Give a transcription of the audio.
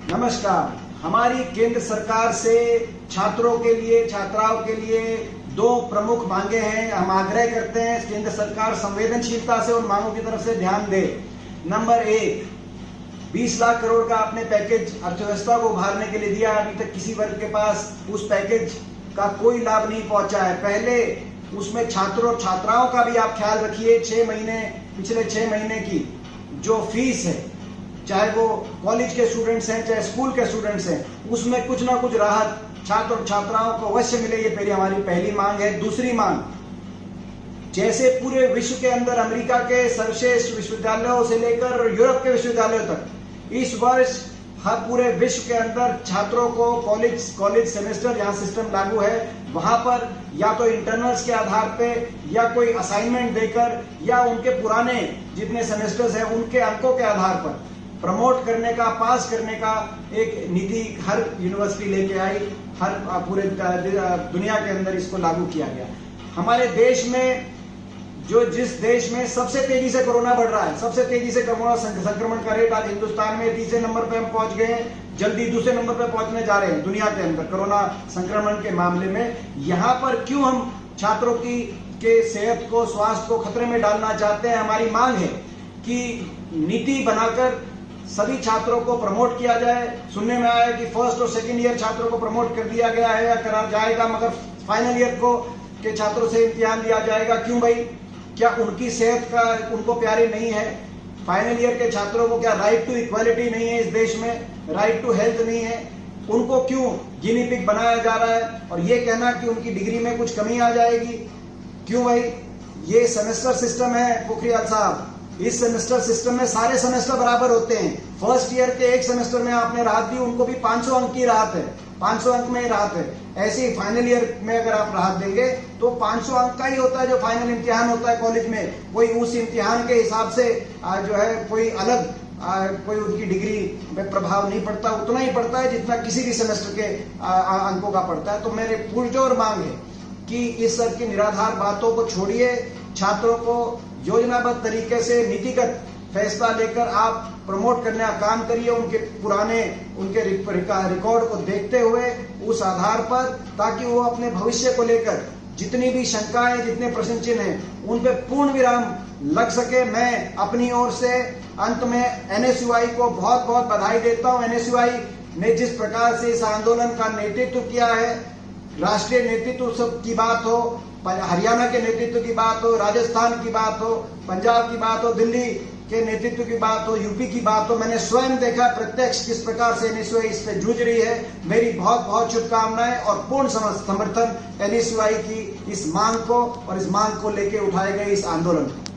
नमस्कार। हमारी केंद्र सरकार से छात्रों के लिए, छात्राओं के लिए दो प्रमुख मांगे हैं। हम आग्रह करते हैं केंद्र सरकार संवेदनशीलता से उन मांगों की तरफ से ध्यान दे। नंबर एक, 20 लाख करोड़ का आपने पैकेज अर्थव्यवस्था को उभारने के लिए दिया। अभी तक किसी वर्ग के पास उस पैकेज का कोई लाभ नहीं पहुंचा है। पहले उसमें छात्रों और छात्राओं का भी आप ख्याल रखिए। पिछले 6 महीने की जो फीस है, चाहे वो कॉलेज के स्टूडेंट्स हैं चाहे स्कूल के स्टूडेंट्स हैं, उसमें कुछ ना कुछ राहत छात्र और छात्राओं को अवश्य मिले। ये हमारी पहली मांग है। दूसरी मांग, जैसे पूरे विश्व के अंदर अमेरिका के सर्वश्रेष्ठ विश्वविद्यालयों से लेकर यूरोप के विश्वविद्यालयों तक इस वर्ष हर पूरे विश्व के अंदर छात्रों को कॉलेज सेमेस्टर जहां सिस्टम लागू है, वहां पर या तो इंटरनल्स के आधार पे या कोई असाइनमेंट देकर या उनके पुराने जितने सेमेस्टर्स हैं उनके अंकों के आधार पर प्रमोट करने का, पास करने का एक नीति हर यूनिवर्सिटी लेके आई। हर पूरे दुनिया के अंदर इसको लागू किया गया। हमारे देश में जिस देश में सबसे तेजी से कोरोना बढ़ रहा है, सबसे तेजी से कोरोना संक्रमण का रेट आज हिंदुस्तान में तीसरे नंबर पे हम पहुंच गए हैं। जल्दी दूसरे नंबर पे पहुंचने जा रहे हैं दुनिया के अंदर कोरोना संक्रमण के मामले में। यहाँ पर क्यों हम छात्रों के सेहत को, स्वास्थ्य को खतरे में डालना चाहते हैं? हमारी मांग है कि नीति बनाकर सभी छात्रों को प्रमोट किया जाए। सुनने में आया कि फर्स्ट और सेकंड ईयर छात्रों को प्रमोट कर दिया गया है या करा जाएगा, मगर फाइनल ईयर के छात्रों से इम्तिहान लिया जाएगा। क्यों भाई? क्या उनकी सेहत का उनको प्यारी नहीं है? फाइनल ईयर के छात्रों को क्या राइट टू इक्वालिटी नहीं है? इस देश में राइट टू हेल्थ नहीं है? उनको क्यों गिनी पिग बनाया जा रहा है? और ये कहना कि उनकी डिग्री में कुछ कमी आ जाएगी, क्यों भाई? ये सेमेस्टर सिस्टम है पोखरियाल साहब। इस सेमेस्टर सिस्टम में सारे सेमेस्टर बराबर होते हैं। फर्स्ट ईयर के एक सेमेस्टर में आपने राहत दी, उनको भी 500 अंक की राहत है, 500 अंक में राहत है। ऐसे ही फाइनल ईयर में अगर आप राहत देंगे तो 500 अंक का ही होता है जो फाइनल इम्तिहान होता है कॉलेज में। कोई उस इम्तिहान के हिसाब से जो है कोई अलग कोई उनकी डिग्री में प्रभाव नहीं पड़ता, उतना ही पड़ता है जितना किसी भी सेमेस्टर के अंकों का पड़ता है। तो मेरे पुरजोर मांग है कि इस सब की निराधार बातों को छोड़िए, छात्रों को योजनाबद्ध तरीके से नीतिगत फैसला लेकर आप प्रमोट करने का काम करिए। उनके रिकॉर्ड को देखते हुए उस आधार पर, ताकि वो अपने भविष्य को लेकर जितनी भी शंकाएं, जितने प्रश्न चिन्ह हैं, उन पे पूर्ण विराम लग सके। मैं अपनी ओर से अंत में एनएसयूआई को बहुत बहुत बधाई देता हूं। एनएसयूआई ने जिस प्रकार से इस आंदोलन का नेतृत्व किया है, राष्ट्रीय नेतृत्व सब की बात हो, हरियाणा के नेतृत्व की बात हो, राजस्थान की बात हो, पंजाब की बात हो, दिल्ली के नेतृत्व की बात हो, यूपी की बात हो, मैंने स्वयं देखा प्रत्यक्ष किस प्रकार से एनएसयूआई इस पे जूझ रही है। मेरी बहुत बहुत शुभकामनाएं और पूर्ण समर्थन एनएसयूआई की इस मांग को और इस मांग को लेके उठाए गए इस आंदोलन को।